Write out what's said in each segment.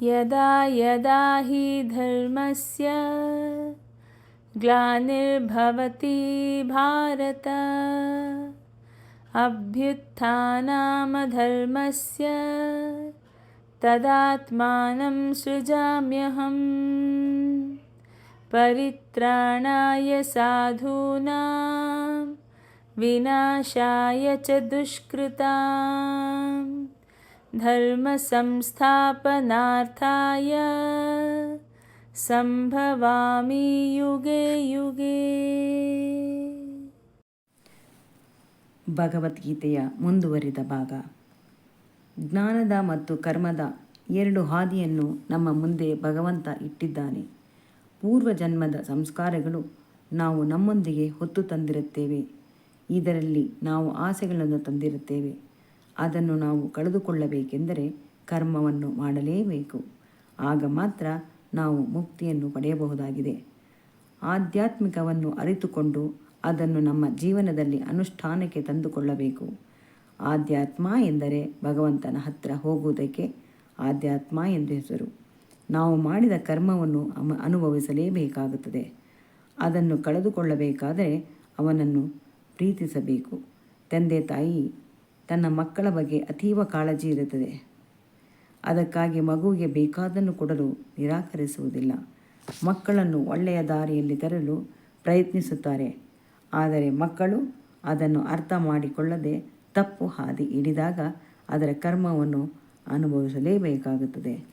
ಯದಾ ಯದಾ ಹಿ ಧರ್ಮಸ್ಯ ಗ್ಲಾನಿರ್ಭವತಿ ಭಾರತ ಅಭ್ಯುತ್ಥಾನಮಧರ್ಮಸ್ಯ ತದಾತ್ಮಾನಂ ಸೃಜಾಮ್ಯಹಂ ಪರಿತ್ರಾಣಾಯ ಸಾಧೂನಾಂ ವಿನಾಶಾಯ ಚ ದುಷ್ಕೃತಾಂ ಧರ್ಮ ಸಂಸ್ಥಾಪನಾರ್ಥಾಯ ಸಂಭವಾಮಿ ಯುಗೆ ಯುಗೆ. ಭಗವದ್ಗೀತೆಯ ಮುಂದುವರಿದ ಭಾಗ. ಜ್ಞಾನದ ಮತ್ತು ಕರ್ಮದ ಎರಡು ಹಾದಿಯನ್ನು ನಮ್ಮ ಮುಂದೆ ಭಗವಂತ ಇಟ್ಟಿದ್ದಾನೆ. ಪೂರ್ವಜನ್ಮದ ಸಂಸ್ಕಾರಗಳು ನಾವು ನಮ್ಮೊಂದಿಗೆ ಹೊತ್ತು ತಂದಿರುತ್ತೇವೆ. ಇದರಲ್ಲಿ ನಾವು ಆಸೆಗಳನ್ನು ತಂದಿರುತ್ತೇವೆ. ಅದನ್ನು ನಾವು ಕಳೆದುಕೊಳ್ಳಬೇಕೆಂದರೆ ಕರ್ಮವನ್ನು ಮಾಡಲೇಬೇಕು. ಆಗ ಮಾತ್ರ ನಾವು ಮುಕ್ತಿಯನ್ನು ಪಡೆಯಬಹುದಾಗಿದೆ. ಆಧ್ಯಾತ್ಮಿಕವನ್ನು ಅರಿತುಕೊಂಡು ಅದನ್ನು ನಮ್ಮ ಜೀವನದಲ್ಲಿ ಅನುಷ್ಠಾನಕ್ಕೆ ತಂದುಕೊಳ್ಳಬೇಕು. ಆಧ್ಯಾತ್ಮ ಎಂದರೆ ಭಗವಂತನ ಹತ್ತಿರ ಹೋಗುವುದಕ್ಕೆ ಆಧ್ಯಾತ್ಮ ಎಂದು ಹೆಸರು. ನಾವು ಮಾಡಿದ ಕರ್ಮವನ್ನು ಅನುಭವಿಸಲೇಬೇಕಾಗುತ್ತದೆ. ಅದನ್ನು ಕಳೆದುಕೊಳ್ಳಬೇಕಾದರೆ ಅವನನ್ನು ಪ್ರೀತಿಸಬೇಕು. ತಂದೆ ತಾಯಿ ತನ್ನ ಮಕ್ಕಳ ಬಗ್ಗೆ ಅತೀವ ಕಾಳಜಿ ಇರುತ್ತದೆ. ಅದಕ್ಕಾಗಿ ಮಗುವಿಗೆ ಬೇಕಾದನ್ನು ಕೊಡಲು ನಿರಾಕರಿಸುವುದಿಲ್ಲ. ಮಕ್ಕಳನ್ನು ಒಳ್ಳೆಯ ದಾರಿಯಲ್ಲಿ ತರಲು ಪ್ರಯತ್ನಿಸುತ್ತಾರೆ. ಆದರೆ ಮಕ್ಕಳು ಅದನ್ನು ಅರ್ಥ ಮಾಡಿಕೊಳ್ಳದೆ ತಪ್ಪು ಹಾದಿ ಹಿಡಿದಾಗ ಅದರ ಕರ್ಮವನ್ನು ಅನುಭವಿಸಲೇಬೇಕಾಗುತ್ತದೆ.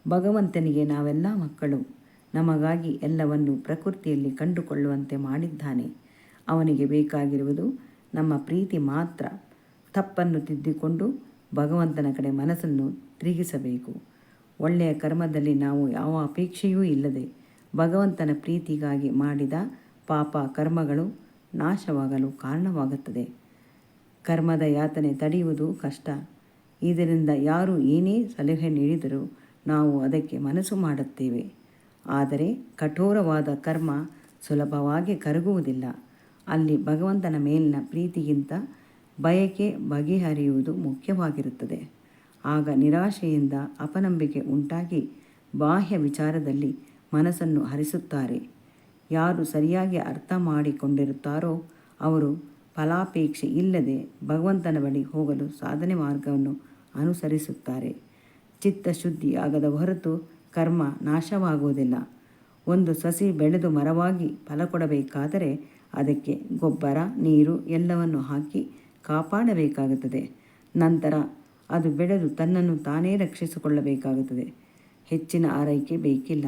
ಭಗವಂತನಿಗೆ ನಾವೆಲ್ಲ ಮಕ್ಕಳು. ನಮಗಾಗಿ ಎಲ್ಲವನ್ನು ಪ್ರಕೃತಿಯಲ್ಲಿ ಕಂಡುಕೊಳ್ಳುವಂತೆ ಮಾಡಿದ್ದಾನೆ. ಅವನಿಗೆ ಬೇಕಾಗಿರುವುದು ನಮ್ಮ ಪ್ರೀತಿ ಮಾತ್ರ. ತಪ್ಪನ್ನು ತಿದ್ದಿಕೊಂಡು ಭಗವಂತನ ಕಡೆ ಮನಸ್ಸನ್ನು ತಿರುಗಿಸಬೇಕು. ಒಳ್ಳೆಯ ಕರ್ಮದಲ್ಲಿ ನಾವು ಯಾವ ಅಪೇಕ್ಷೆಯೂ ಇಲ್ಲದೆ ಭಗವಂತನ ಪ್ರೀತಿಗಾಗಿ ಮಾಡಿದ ಪಾಪ ಕರ್ಮಗಳು ನಾಶವಾಗಲು ಕಾರಣವಾಗುತ್ತದೆ. ಕರ್ಮದ ಯಾತನೆ ತಡೆಯುವುದು ಕಷ್ಟ. ಇದರಿಂದ ಯಾರು ಏನೇ ಸಲಹೆ ನೀಡಿದರೂ ನಾವು ಅದಕ್ಕೆ ಮನಸ್ಸು ಮಾಡುತ್ತೇವೆ. ಆದರೆ ಕಠೋರವಾದ ಕರ್ಮ ಸುಲಭವಾಗಿ ಕರಗುವುದಿಲ್ಲ. ಅಲ್ಲಿ ಭಗವಂತನ ಮೇಲಿನ ಪ್ರೀತಿಗಿಂತ ಬಯಕೆ ಬಗೆಹರಿಯುವುದು ಮುಖ್ಯವಾಗಿರುತ್ತದೆ. ಆಗ ನಿರಾಶೆಯಿಂದ ಅಪನಂಬಿಕೆ ಉಂಟಾಗಿ ಬಾಹ್ಯ ವಿಚಾರದಲ್ಲಿ ಮನಸ್ಸನ್ನು ಹರಿಸುತ್ತಾರೆ. ಯಾರು ಸರಿಯಾಗಿ ಅರ್ಥ ಮಾಡಿಕೊಂಡಿರುತ್ತಾರೋ ಅವರು ಫಲಾಪೇಕ್ಷೆ ಇಲ್ಲದೆ ಭಗವಂತನ ಬಳಿ ಹೋಗಲು ಸಾಧನೆ ಮಾರ್ಗವನ್ನು ಅನುಸರಿಸುತ್ತಾರೆ. ಚಿತ್ತಶುದ್ಧಿಯಾಗದ ಹೊರತು ಕರ್ಮ ನಾಶವಾಗುವುದಿಲ್ಲ. ಒಂದು ಸಸಿ ಬೆಳೆದು ಮರವಾಗಿ ಫಲ ಕೊಡಬೇಕಾದರೆ ಅದಕ್ಕೆ ಗೊಬ್ಬರ, ನೀರು ಎಲ್ಲವನ್ನು ಹಾಕಿ ಕಾಪಾಡಬೇಕಾಗುತ್ತದೆ. ನಂತರ ಅದು ಬೆಳೆದು ತನ್ನನ್ನು ತಾನೇ ರಕ್ಷಿಸಿಕೊಳ್ಳಬೇಕಾಗುತ್ತದೆ. ಹೆಚ್ಚಿನ ಆರೈಕೆ ಬೇಕಿಲ್ಲ.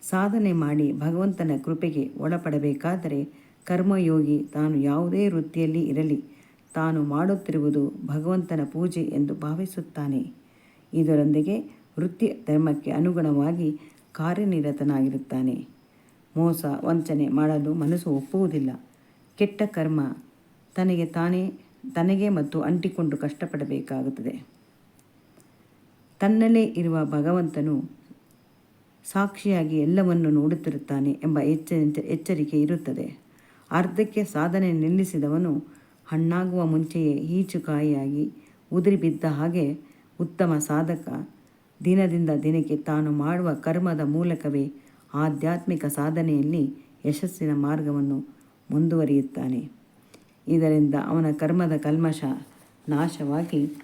ಸಾಧನೆ ಮಾಡಿ ಭಗವಂತನ ಕೃಪೆಗೆ ಒಳಪಡಬೇಕಾದರೆ ಕರ್ಮಯೋಗಿ ತಾನು ಯಾವುದೇ ವೃತ್ತಿಯಲ್ಲಿ ಇರಲಿ ತಾನು ಮಾಡುತ್ತಿರುವುದು ಭಗವಂತನ ಪೂಜೆ ಎಂದು ಭಾವಿಸುತ್ತಾನೆ. ಇದರೊಂದಿಗೆ ವೃತ್ತಿ ಧರ್ಮಕ್ಕೆ ಅನುಗುಣವಾಗಿ ಕಾರ್ಯನಿರತನಾಗಿರುತ್ತಾನೆ. ಮೋಸ ವಂಚನೆ ಮಾಡಲು ಮನಸ್ಸು ಒಪ್ಪುವುದಿಲ್ಲ. ಕೆಟ್ಟ ಕರ್ಮ ತನಗೆ ಮತ್ತು ಅಂಟಿಕೊಂಡು ಕಷ್ಟಪಡಬೇಕಾಗುತ್ತದೆ. ತನ್ನಲ್ಲೇ ಇರುವ ಭಗವಂತನು ಸಾಕ್ಷಿಯಾಗಿ ಎಲ್ಲವನ್ನು ನೋಡುತ್ತಿರುತ್ತಾನೆ ಎಂಬ ಎಚ್ಚರಿಕೆ ಇರುತ್ತದೆ. ಅರ್ಧಕ್ಕೆ ಸಾಧನೆ ನಿಲ್ಲಿಸಿದವನು ಹಣ್ಣಾಗುವ ಮುಂಚೆಯೇ ಈಚುಕಾಯಿಯಾಗಿ ಉದುರಿ ಬಿದ್ದ ಹಾಗೆ ಉತ್ತಮ ಸಾಧಕ ದಿನದಿಂದ ದಿನಕ್ಕೆ ತಾನು ಮಾಡುವ ಕರ್ಮದ ಮೂಲಕವೇ ಆಧ್ಯಾತ್ಮಿಕ ಸಾಧನೆಯಲ್ಲಿ ಯಶಸ್ಸಿನ ಮಾರ್ಗವನ್ನು ಮುಂದುವರಿಯುತ್ತಾನೆ. ಇದರಿಂದ ಅವನ ಕರ್ಮದ ಕಲ್ಮಶ ನಾಶವಾಗಿ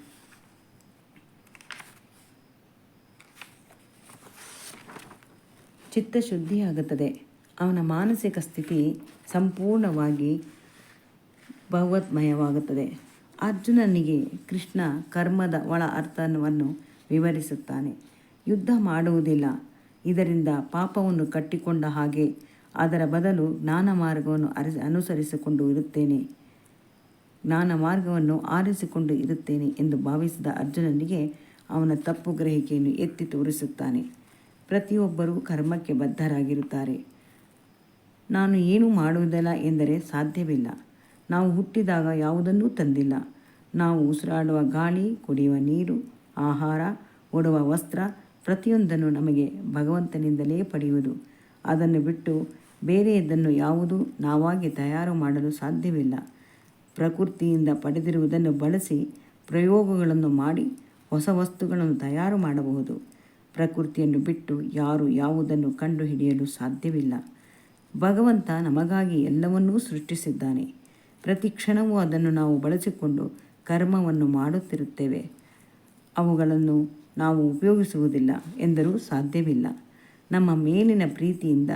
ಚಿತ್ತಶುದ್ಧಿಯಾಗುತ್ತದೆ. ಅವನ ಮಾನಸಿಕ ಸ್ಥಿತಿ ಸಂಪೂರ್ಣವಾಗಿ ಭಗವದ್ಮಯವಾಗುತ್ತದೆ. ಅರ್ಜುನನಿಗೆ ಕೃಷ್ಣ ಕರ್ಮದ ಒಳ ಅರ್ಥವನ್ನು ವಿವರಿಸುತ್ತಾನೆ. ಯುದ್ಧ ಮಾಡುವುದಿಲ್ಲ. ಇದರಿಂದ ಪಾಪವನ್ನು ಕಟ್ಟಿಕೊಂಡ ಹಾಗೆ ಅದರ ಬದಲು ಜ್ಞಾನ ಮಾರ್ಗವನ್ನು ಆರಿಸಿಕೊಂಡು ಇರುತ್ತೇನೆ ಎಂದು ಭಾವಿಸಿದ ಅರ್ಜುನನಿಗೆ ಅವನ ತಪ್ಪು ಗ್ರಹಿಕೆಯನ್ನು ಎತ್ತಿ ತೋರಿಸುತ್ತಾನೆ. ಪ್ರತಿಯೊಬ್ಬರೂ ಕರ್ಮಕ್ಕೆ ಬದ್ಧರಾಗಿರುತ್ತಾರೆ. ನಾನು ಏನೂ ಮಾಡುವುದಿಲ್ಲ ಎಂದರೆ ಸಾಧ್ಯವಿಲ್ಲ. ನಾವು ಹುಟ್ಟಿದಾಗ ಯಾವುದನ್ನೂ ತಂದಿಲ್ಲ. ನಾವು ಉಸಿರಾಡುವ ಗಾಳಿ, ಕುಡಿಯುವ ನೀರು, ಆಹಾರ, ಉಡುವ ವಸ್ತ್ರ ಪ್ರತಿಯೊಂದನ್ನು ನಮಗೆ ಭಗವಂತನಿಂದಲೇ ಪಡೆಯುವುದು. ಅದನ್ನು ಬಿಟ್ಟು ಬೇರೆಯದನ್ನು ಯಾವುದೂ ನಾವಾಗಿ ತಯಾರು ಮಾಡಲು ಸಾಧ್ಯವಿಲ್ಲ. ಪ್ರಕೃತಿಯಿಂದ ಪಡೆದಿರುವುದನ್ನು ಬಳಸಿ ಪ್ರಯೋಗಗಳನ್ನು ಮಾಡಿ ಹೊಸ ವಸ್ತುಗಳನ್ನು ತಯಾರು ಮಾಡಬಹುದು. ಪ್ರಕೃತಿಯನ್ನು ಬಿಟ್ಟು ಯಾರು ಯಾವುದನ್ನು ಕಂಡುಹಿಡಿಯಲು ಸಾಧ್ಯವಿಲ್ಲ. ಭಗವಂತ ನಮಗಾಗಿ ಎಲ್ಲವನ್ನೂ ಸೃಷ್ಟಿಸಿದ್ದಾನೆ. ಪ್ರತಿ ಕ್ಷಣವೂ ಅದನ್ನು ನಾವು ಬಳಸಿಕೊಂಡು ಕರ್ಮವನ್ನು ಮಾಡುತ್ತಿರುತ್ತೇವೆ. ಅವುಗಳನ್ನು ನಾವು ಉಪಯೋಗಿಸುವುದಿಲ್ಲ ಎಂದರೂ ಸಾಧ್ಯವಿಲ್ಲ. ನಮ್ಮ ಮೇಲಿನ ಪ್ರೀತಿಯಿಂದ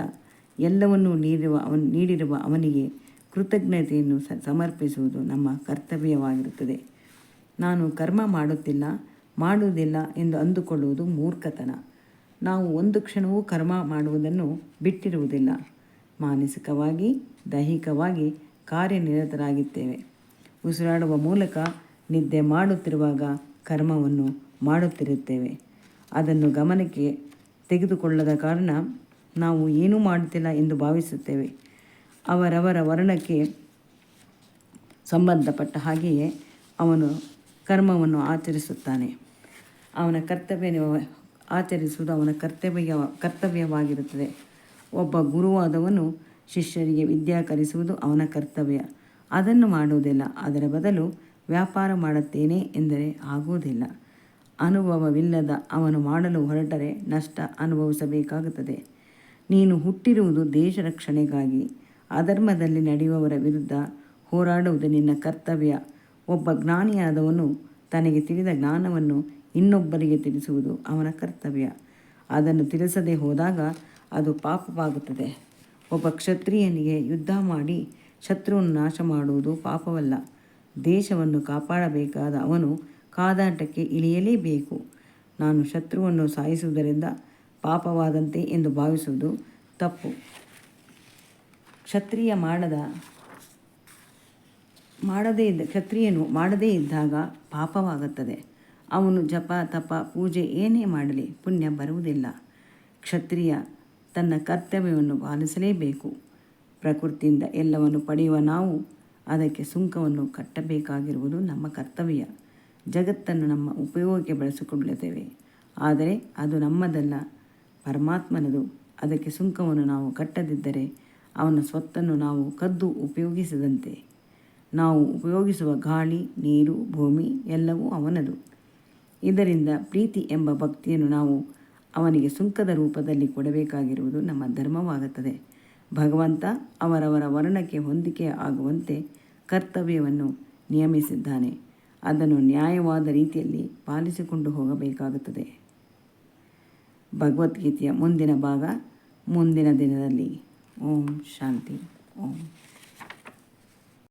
ಎಲ್ಲವನ್ನೂ ನೀಡಿರುವ ಅವನಿಗೆ ಕೃತಜ್ಞತೆಯನ್ನು ಸಮರ್ಪಿಸುವುದು ನಮ್ಮ ಕರ್ತವ್ಯವಾಗಿರುತ್ತದೆ. ನಾನು ಕರ್ಮ ಮಾಡುವುದಿಲ್ಲ ಎಂದು ಅಂದುಕೊಳ್ಳುವುದು ಮೂರ್ಖತನ. ನಾವು ಒಂದು ಕ್ಷಣವೂ ಕರ್ಮ ಮಾಡುವುದನ್ನು ಬಿಟ್ಟಿರುವುದಿಲ್ಲ. ಮಾನಸಿಕವಾಗಿ, ದೈಹಿಕವಾಗಿ ಕಾರ್ಯನಿರತರಾಗಿದ್ದೇವೆ. ಉಸಿರಾಡುವ ಮೂಲಕ ನಿದ್ದೆ ಮಾಡುತ್ತಿರುವಾಗ ಕರ್ಮವನ್ನು ಮಾಡುತ್ತಿರುತ್ತೇವೆ. ಅದನ್ನು ಗಮನಕ್ಕೆ ತೆಗೆದುಕೊಳ್ಳದ ಕಾರಣ ನಾವು ಏನೂ ಮಾಡುತ್ತಿಲ್ಲ ಎಂದು ಭಾವಿಸುತ್ತೇವೆ. ಅವರವರ ವರ್ಣಕ್ಕೆ ಸಂಬಂಧಪಟ್ಟ ಹಾಗೆಯೇ ಅವನು ಕರ್ಮವನ್ನು ಆಚರಿಸುತ್ತಾನೆ. ಅವನ ಆಚರಿಸುವುದು ಅವನ ಕರ್ತವ್ಯವಾಗಿರುತ್ತದೆ. ಒಬ್ಬ ಗುರುವಾದವನು ಶಿಷ್ಯರಿಗೆ ವಿದ್ಯೆ ಕಲಿಸುವುದು ಅವನ ಕರ್ತವ್ಯ. ಅದನ್ನು ಮಾಡುವುದಿಲ್ಲ. ಅದರ ಬದಲು ವ್ಯಾಪಾರ ಮಾಡುತ್ತೇನೆ ಎಂದರೆ ಆಗುವುದಿಲ್ಲ. ಅನುಭವವಿಲ್ಲದ ಅವನು ಮಾಡಲು ಹೊರಟರೆ ನಷ್ಟ ಅನುಭವಿಸಬೇಕಾಗುತ್ತದೆ. ನೀನು ಹುಟ್ಟಿರುವುದು ದೇಶ ರಕ್ಷಣೆಗಾಗಿ. ಅಧರ್ಮದಲ್ಲಿ ನಡೆಯುವವರ ವಿರುದ್ಧ ಹೋರಾಡುವುದು ನಿನ್ನ ಕರ್ತವ್ಯ. ಒಬ್ಬ ಜ್ಞಾನಿಯಾದವನು ತನಗೆ ತಿಳಿದ ಜ್ಞಾನವನ್ನು ಇನ್ನೊಬ್ಬರಿಗೆ ತಿಳಿಸುವುದು ಅವನ ಕರ್ತವ್ಯ. ಅದನ್ನು ತಿಳಿಸದೆ ಹೋದಾಗ ಅದು ಪಾಪವಾಗುತ್ತದೆ. ಒಬ್ಬ ಕ್ಷತ್ರಿಯನಿಗೆ ಯುದ್ಧ ಮಾಡಿ ಶತ್ರುವನ್ನು ನಾಶ ಮಾಡುವುದು ಪಾಪವಲ್ಲ. ದೇಶವನ್ನು ಕಾಪಾಡಬೇಕಾದ ಅವನು ಕಾದಾಟಕ್ಕೆ ಇಳಿಯಲೇಬೇಕು. ನಾನು ಶತ್ರುವನ್ನು ಸಾಯಿಸುವುದರಿಂದ ಪಾಪವಾದಂತೆ ಎಂದು ಭಾವಿಸುವುದು ತಪ್ಪು. ಕ್ಷತ್ರಿಯನು ಮಾಡದೇ ಇದ್ದಾಗ ಪಾಪವಾಗುತ್ತದೆ. ಅವನು ಜಪ, ತಪ, ಪೂಜೆ ಏನೇ ಮಾಡಲಿ ಪುಣ್ಯ ಬರುವುದಿಲ್ಲ. ಕ್ಷತ್ರಿಯ ತನ್ನ ಕರ್ತವ್ಯವನ್ನು ಪಾಲಿಸಲೇಬೇಕು. ಪ್ರಕೃತಿಯಿಂದ ಎಲ್ಲವನ್ನು ಪಡೆಯುವ ನಾವು ಅದಕ್ಕೆ ಸುಂಕವನ್ನು ಕಟ್ಟಬೇಕಾಗಿರುವುದು ನಮ್ಮ ಕರ್ತವ್ಯ. ಜಗತ್ತನ್ನು ನಮ್ಮ ಉಪಯೋಗಕ್ಕೆ ಬಳಸಿಕೊಳ್ಳುತ್ತೇವೆ, ಆದರೆ ಅದು ನಮ್ಮದಲ್ಲ, ಪರಮಾತ್ಮನದು. ಅದಕ್ಕೆ ಸುಂಕವನ್ನು ನಾವು ಕಟ್ಟದಿದ್ದರೆ ಅವನ ಸ್ವತ್ತನ್ನು ನಾವು ಕದ್ದು ಉಪಯೋಗಿಸಿದಂತೆ. ನಾವು ಉಪಯೋಗಿಸುವ ಗಾಳಿ, ನೀರು, ಭೂಮಿ ಎಲ್ಲವೂ ಅವನದು. ಇದರಿಂದ ಪ್ರೀತಿ ಎಂಬ ಭಕ್ತಿಯನ್ನು ನಾವು ಅವನಿಗೆ ಸುಂಕದ ರೂಪದಲ್ಲಿ ಕೊಡಬೇಕಾಗಿರುವುದು ನಮ್ಮ ಧರ್ಮವಾಗುತ್ತದೆ. ಭಗವಂತ ಅವರವರ ವರ್ಣಕ್ಕೆ ಹೊಂದಿಕೆ ಆಗುವಂತೆ ಕರ್ತವ್ಯವನ್ನು ನಿಯಮಿಸಿದ್ದಾನೆ. ಅದನ್ನು ನ್ಯಾಯವಾದ ರೀತಿಯಲ್ಲಿ ಪಾಲಿಸಿಕೊಂಡು ಹೋಗಬೇಕಾಗುತ್ತದೆ. ಭಗವದ್ಗೀತೆಯ ಮುಂದಿನ ಭಾಗ ಮುಂದಿನ ದಿನದಲ್ಲಿ. ಓಂ ಶಾಂತಿ. ಓಂ